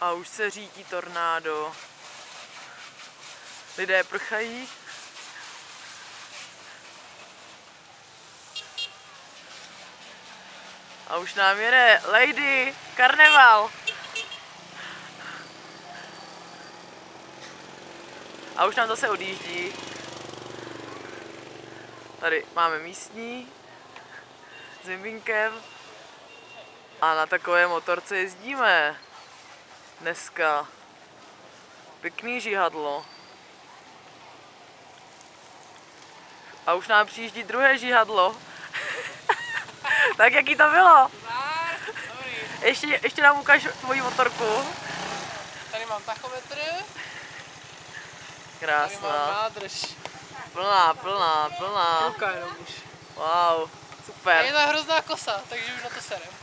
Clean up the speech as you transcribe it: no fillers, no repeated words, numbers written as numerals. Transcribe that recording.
A už se řítí tornádo. Lidé prchají. A už nám jede Lady Karneval. A už nám zase odjíždí. Tady máme místní s Miminkem. A na takové motorce jezdíme dneska. Pěkný žihadlo. A už nám přijíždí druhé žihadlo. Tak jaký to bylo? Ještě nám ukáž tvoji motorku. Tady mám tachometr. Krásná. Tady mám nádrž. Plná. Ruka jenom už. Wow, A super. je to hrozná kosa, takže už na to serem.